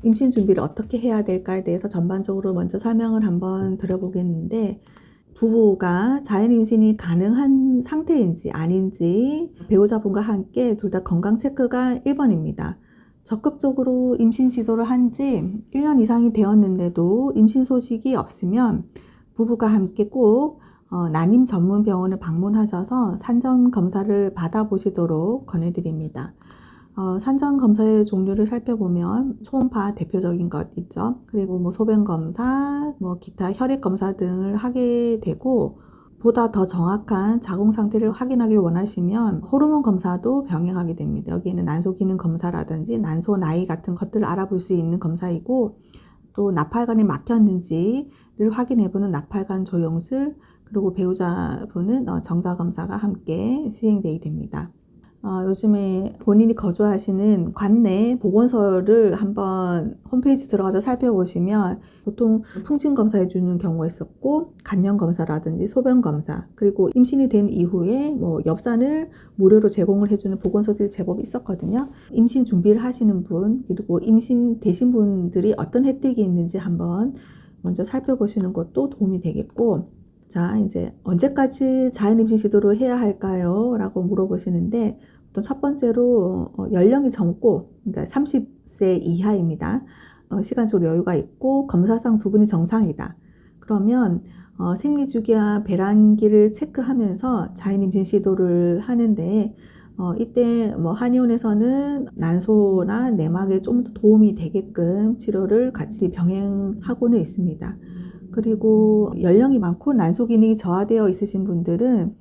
임신 준비를 어떻게 해야 될까에 대해서 전반적으로 먼저 설명을 한번 드려보겠는데, 부부가 자연 임신이 가능한 상태인지 아닌지 배우자분과 함께 둘 다 건강 체크가 1번입니다. 적극적으로 임신 시도를 한 지 1년 이상이 되었는데도 임신 소식이 없으면 부부가 함께 꼭 난임 전문 병원을 방문하셔서 산전 검사를 받아보시도록 권해드립니다. 산전 검사의 종류를 살펴보면 초음파 대표적인 것 있죠. 그리고 뭐 소변 검사, 뭐 기타 혈액 검사 등을 하게 되고, 보다 더 정확한 자궁 상태를 확인하길 원하시면 호르몬 검사도 병행하게 됩니다. 여기에는 난소 기능 검사라든지 난소 나이 같은 것들을 알아볼 수 있는 검사이고, 또 나팔관이 막혔는지를 확인해보는 나팔관 조영술, 그리고 배우자분은 정자 검사가 함께 시행되게 됩니다. 요즘에 본인이 거주하시는 관내 보건소를 한번 홈페이지 들어가서 살펴보시면 보통 풍진 검사해 주는 경우가 있었고, 간염 검사라든지 소변 검사, 그리고 임신이 된 이후에 뭐 엽산을 무료로 제공을 해주는 보건소들이 제법 있었거든요. 임신 준비를 하시는 분, 그리고 임신 되신 분들이 어떤 혜택이 있는지 한번 먼저 살펴보시는 것도 도움이 되겠고, 자, 이제 언제까지 자연 임신 시도를 해야 할까요? 라고 물어보시는데, 또 첫 번째로 연령이 젊고, 그러니까 30세 이하입니다. 시간적으로 여유가 있고 검사상 두 분이 정상이다. 그러면 생리주기와 배란기를 체크하면서 자연 임신 시도를 하는데, 이때 뭐 한의원에서는 난소나 내막에 좀 더 도움이 되게끔 치료를 같이 병행하고는 있습니다. 그리고 연령이 많고 난소 기능이 저하되어 있으신 분들은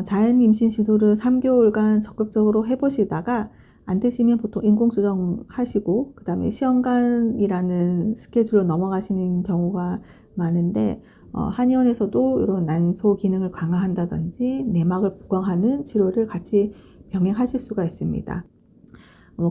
자연 임신 시도를 3개월간 적극적으로 해보시다가 안 되시면 보통 인공수정 하시고, 그 다음에 시험관이라는 스케줄로 넘어가시는 경우가 많은데, 한의원에서도 이런 난소 기능을 강화한다든지 내막을 보강하는 치료를 같이 병행하실 수가 있습니다.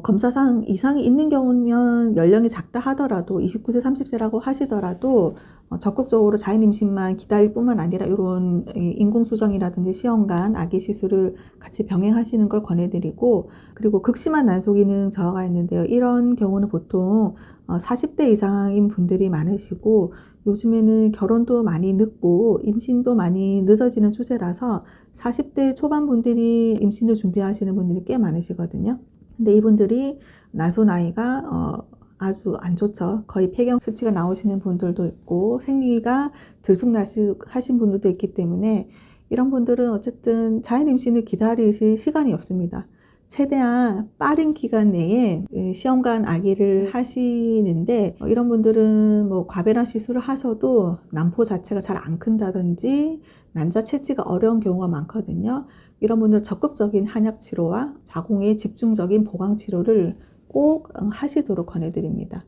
검사상 이상이 있는 경우면 연령이 작다 하더라도 29세, 30세라고 하시더라도 적극적으로 자연 임신만 기다릴 뿐만 아니라 이런 인공수정이라든지 시험관, 아기 시술을 같이 병행하시는 걸 권해드리고, 그리고 극심한 난소 기능 저하가 있는데요. 이런 경우는 보통 40대 이상인 분들이 많으시고, 요즘에는 결혼도 많이 늦고 임신도 많이 늦어지는 추세라서 40대 초반 분들이 임신을 준비하시는 분들이 꽤 많으시거든요. 근데 이분들이 난소 나이가 아주 안 좋죠. 거의 폐경 수치가 나오시는 분들도 있고 생리가 들쑥날쑥하신 분들도 있기 때문에, 이런 분들은 어쨌든 자연 임신을 기다리실 시간이 없습니다. 최대한 빠른 기간 내에 시험관 아기를 하시는데, 이런 분들은 뭐 과배란 시술을 하셔도 난포 자체가 잘 안 큰다든지 난자 채취가 어려운 경우가 많거든요. 이런 분들 적극적인 한약 치료와 자궁의 집중적인 보강 치료를 꼭 하시도록 권해드립니다.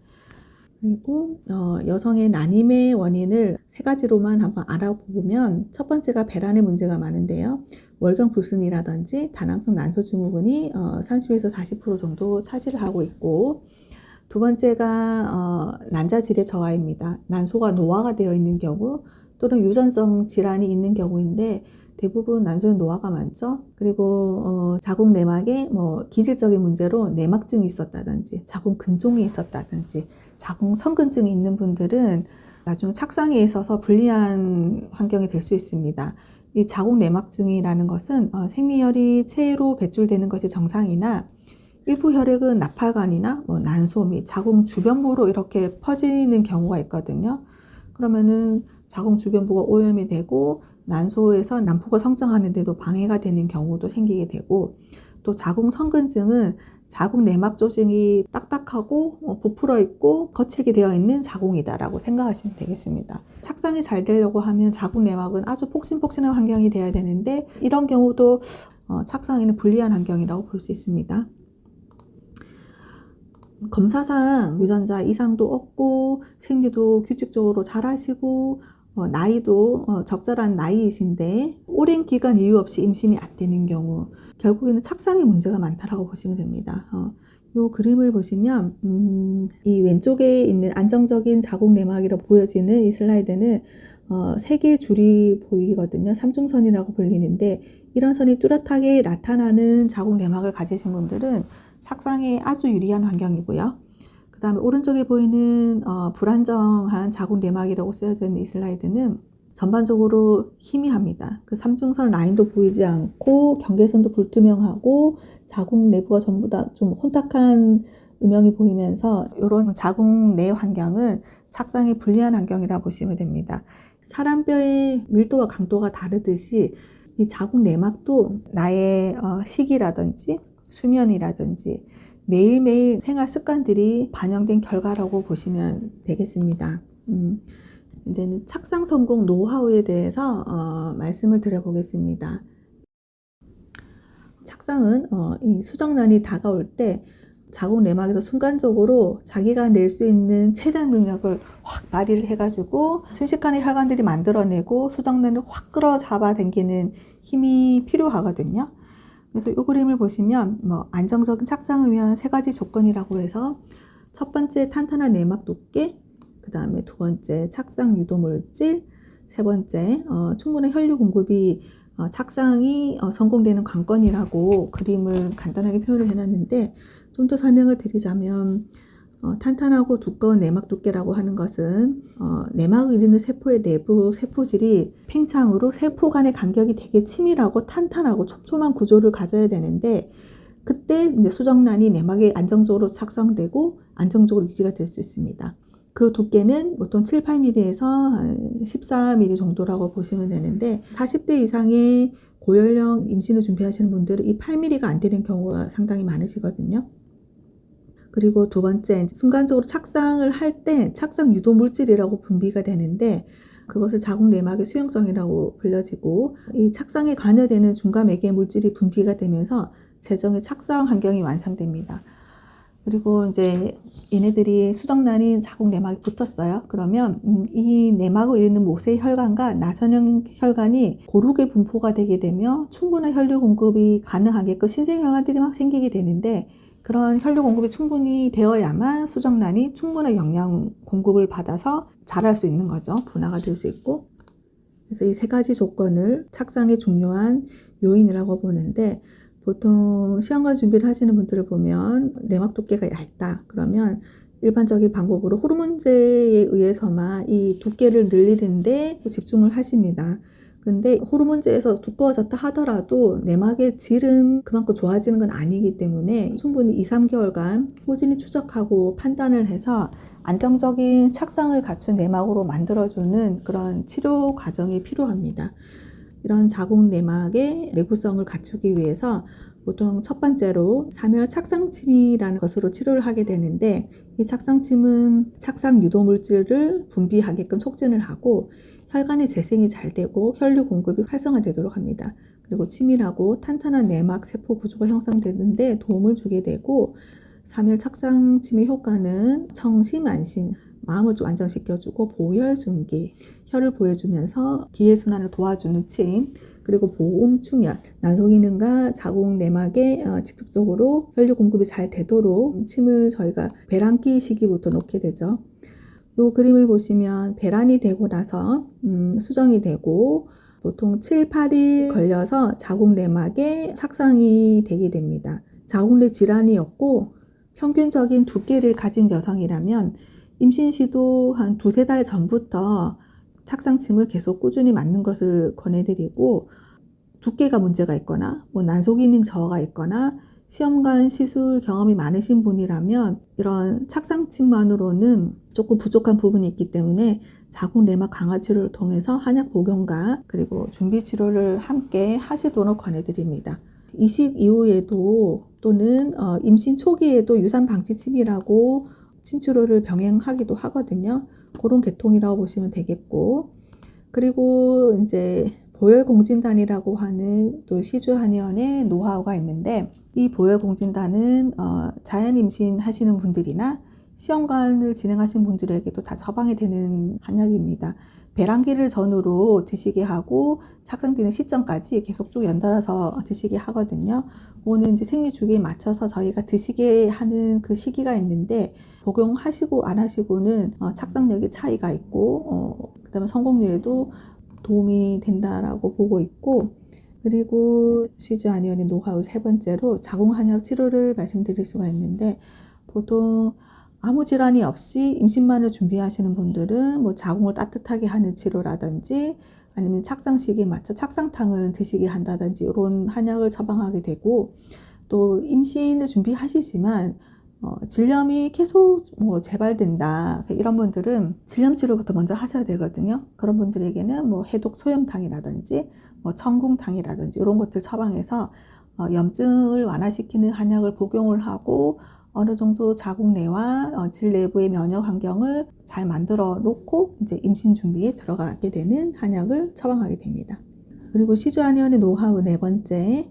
그리고 여성의 난임의 원인을 3가지로만 한번 알아보면, 첫 번째가 배란의 문제가 많은데요. 월경 불순이라든지 다낭성 난소 증후군이 30에서 40% 정도 차지를 하고 있고, 두 번째가 난자질의 저하입니다. 난소가 노화가 되어 있는 경우 또는 유전성 질환이 있는 경우인데, 대부분 난소에 노화가 많죠. 그리고 자궁 내막에 뭐 기질적인 문제로 내막증이 있었다든지 자궁 근종이 있었다든지 자궁 성근증이 있는 분들은 나중에 착상에 있어서 불리한 환경이 될 수 있습니다. 이 자궁 내막증이라는 것은 생리혈이 체로 배출되는 것이 정상이나 일부 혈액은 나팔관이나 뭐 난소 및 자궁 주변부로 이렇게 퍼지는 경우가 있거든요. 그러면은 자궁 주변부가 오염이 되고 난소에서 난포가 성장하는데도 방해가 되는 경우도 생기게 되고, 또 자궁 성근증은 자궁 내막 조직이 딱딱하고 부풀어 있고 거칠게 되어 있는 자궁이다라고 생각하시면 되겠습니다. 착상이 잘 되려고 하면 자궁 내막은 아주 폭신폭신한 환경이 돼야 되는데, 이런 경우도 착상에는 불리한 환경이라고 볼 수 있습니다. 검사상 유전자 이상도 없고 생리도 규칙적으로 잘 하시고 나이도 적절한 나이이신데 오랜 기간 이유 없이 임신이 안 되는 경우, 결국에는 착상의 문제가 많다라고 보시면 됩니다. 이 그림을 보시면 이 왼쪽에 있는 안정적인 자궁 내막이라고 보여지는 이 슬라이드는 3개의 줄이 보이거든요. 삼중선이라고 불리는데, 이런 선이 뚜렷하게 나타나는 자궁 내막을 가지신 분들은 착상에 아주 유리한 환경이고요. 그 그 다음에 오른쪽에 보이는 불안정한 자궁 내막이라고 쓰여져 있는 이 슬라이드는 전반적으로 희미합니다. 그 삼중선 라인도 보이지 않고 경계선도 불투명하고 자궁 내부가 전부 다 좀 혼탁한 음영이 보이면서 이런 자궁 내 환경은 착상에 불리한 환경이라 보시면 됩니다. 사람 뼈의 밀도와 강도가 다르듯이 이 자궁 내막도 나의 식이라든지 수면이라든지 매일매일 생활 습관들이 반영된 결과라고 보시면 되겠습니다. 이제는 착상 성공 노하우에 대해서 말씀을 드려보겠습니다. 착상은 이 수정란이 다가올 때 자궁 내막에서 순간적으로 자기가 낼 수 있는 최대 능력을 확 발휘를 해가지고 순식간에 혈관들이 만들어내고 수정란을 확 끌어잡아 당기는 힘이 필요하거든요. 그래서 이 그림을 보시면 안정적인 착상을 위한 3가지 조건이라고 해서 첫 번째 탄탄한 내막 두께, 그 다음에 두 번째 착상 유도 물질, 세 번째 충분한 혈류 공급이 착상이 성공되는 관건이라고 그림을 간단하게 표현을 해놨는데, 좀 더 설명을 드리자면 탄탄하고 두꺼운 내막 두께라고 하는 것은 내막을 이루는 세포의 내부 세포질이 팽창으로 세포 간의 간격이 되게 치밀하고 탄탄하고 촘촘한 구조를 가져야 되는데, 그때 이제 수정란이 내막에 안정적으로 착상되고 안정적으로 유지가 될 수 있습니다. 그 두께는 보통 7, 8mm에서 14mm 정도라고 보시면 되는데, 40대 이상의 고연령 임신을 준비하시는 분들은 이 8mm가 안 되는 경우가 상당히 많으시거든요. 그리고 두 번째, 순간적으로 착상을 할 때 착상 유도 물질이라고 분비가 되는데, 그것을 자궁 내막의 수용성이라고 불려지고, 이 착상에 관여되는 중과매개 물질이 분비가 되면서 재정의 착상 환경이 완성됩니다. 그리고 이제 얘네들이 수정란인 자궁 내막에 붙었어요. 그러면 이 내막을 이루는 모세 혈관과 나선형 혈관이 고르게 분포가 되게 되며 충분한 혈류 공급이 가능하게끔 신생혈관들이 막 생기게 되는데, 그런 혈류 공급이 충분히 되어야만 수정란이 충분한 영양 공급을 받아서 자랄 수 있는 거죠. 분화가 될 수 있고. 그래서 이 3가지 조건을 착상의 중요한 요인이라고 보는데, 보통 시험관 준비를 하시는 분들을 보면 내막 두께가 얇다 그러면 일반적인 방법으로 호르몬제에 의해서만 이 두께를 늘리는데 집중을 하십니다. 근데 호르몬제에서 두꺼워졌다 하더라도 내막의 질은 그만큼 좋아지는 건 아니기 때문에 충분히 2, 3개월간 꾸준히 추적하고 판단을 해서 안정적인 착상을 갖춘 내막으로 만들어주는 그런 치료 과정이 필요합니다. 이런 자궁 내막의 내구성을 갖추기 위해서 보통 첫 번째로 삼열 착상침이라는 것으로 치료를 하게 되는데, 이 착상침은 착상 유도 물질을 분비하게끔 촉진을 하고 혈관의 재생이 잘 되고 혈류 공급이 활성화되도록 합니다. 그리고 치밀하고 탄탄한 내막 세포 구조가 형성되는데 도움을 주게 되고, 삼열 착상침의 효과는 청심, 안심, 마음을 좀 안정시켜주고 보혈 순기, 혈을 보여주면서 기회순환을 도와주는 침, 그리고 보험 충혈, 난소기능과 자궁 내막에 직접적으로 혈류 공급이 잘 되도록 침을 저희가 배란기 시기부터 놓게 되죠. 이 그림을 보시면 배란이 되고 나서 수정이 되고 보통 7, 8일 걸려서 자궁 내막에 착상이 되게 됩니다. 자궁 내 질환이 없고 평균적인 두께를 가진 여성이라면 임신 시도 한 2-3달 전부터 착상침을 계속 꾸준히 맞는 것을 권해드리고, 두께가 문제가 있거나 난소기능 저하가 있거나 시험관 시술 경험이 많으신 분이라면 이런 착상침만으로는 조금 부족한 부분이 있기 때문에 자궁 내막 강화 치료를 통해서 한약 복용과 그리고 준비 치료를 함께 하시도록 권해드립니다. 이식 이후에도 또는 임신 초기에도 유산 방지 침이라고 침 치료를 병행하기도 하거든요. 그런 계통이라고 보시면 되겠고, 그리고 이제 보혈공진단이라고 하는 또 시주한의원의 노하우가 있는데, 이 보혈공진단은 자연 임신 하시는 분들이나 시험관을 진행하신 분들에게도 다 처방이 되는 한약입니다. 배란기를 전후로 드시게 하고 착상되는 시점까지 계속 쭉 연달아서 드시게 하거든요. 오늘 이제 생리 주기에 맞춰서 저희가 드시게 하는 그 시기가 있는데, 복용하시고 안 하시고는 착상력의 차이가 있고 그 다음에 성공률에도 도움이 된다라고 보고 있고, 그리고 시주한의원의 노하우 3번째로 자궁한약 치료를 말씀드릴 수가 있는데, 보통 아무 질환이 없이 임신만을 준비하시는 분들은 뭐 자궁을 따뜻하게 하는 치료라든지 아니면 착상 시기에 맞춰 착상탕을 드시게 한다든지 이런 한약을 처방하게 되고, 또 임신을 준비하시지만 질염이 계속 재발된다, 이런 분들은 질염 치료부터 먼저 하셔야 되거든요. 그런 분들에게는 뭐 해독 소염탕이라든지 뭐 청궁탕이라든지 이런 것들 처방해서 염증을 완화시키는 한약을 복용을 하고 어느 정도 자궁 내와 질 내부의 면역 환경을 잘 만들어 놓고 이제 임신 준비에 들어가게 되는 한약을 처방하게 됩니다. 그리고 시주한의원의 노하우 네 번째,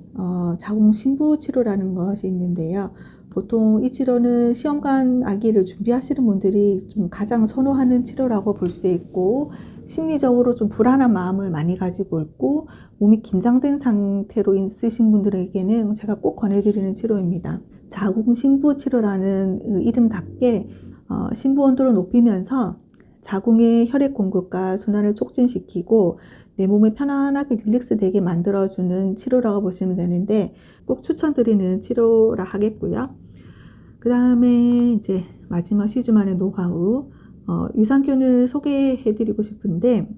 자궁 신부 치료라는 것이 있는데요. 보통 이 치료는 시험관 아기를 준비하시는 분들이 좀 가장 선호하는 치료라고 볼 수 있고, 심리적으로 좀 불안한 마음을 많이 가지고 있고 몸이 긴장된 상태로 있으신 분들에게는 제가 꼭 권해드리는 치료입니다. 자궁 신부 치료라는 이름답게 신부 온도를 높이면서 자궁의 혈액 공급과 순환을 촉진시키고 내 몸을 편안하게 릴렉스 되게 만들어주는 치료라고 보시면 되는데, 꼭 추천드리는 치료라 하겠고요. 그 다음에 이제 마지막 시즈만의 노하우, 유산균을 소개해드리고 싶은데,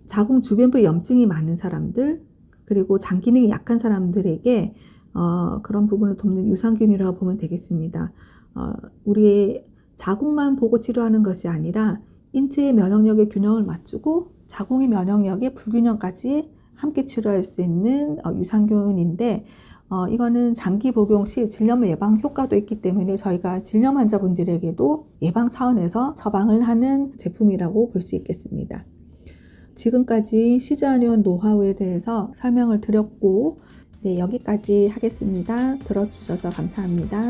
자궁 주변부에 염증이 많은 사람들, 그리고 장 기능이 약한 사람들에게 그런 부분을 돕는 유산균이라고 보면 되겠습니다. 우리의 자궁만 보고 치료하는 것이 아니라 인체의 면역력의 균형을 맞추고 자궁의 면역력의 불균형까지 함께 치료할 수 있는 유산균인데, 이거는 장기 복용 시 질염 예방 효과도 있기 때문에 저희가 질염 환자분들에게도 예방 차원에서 처방을 하는 제품이라고 볼 수 있겠습니다. 지금까지 시주한의원 노하우에 대해서 설명을 드렸고, 네, 여기까지 하겠습니다. 들어주셔서 감사합니다.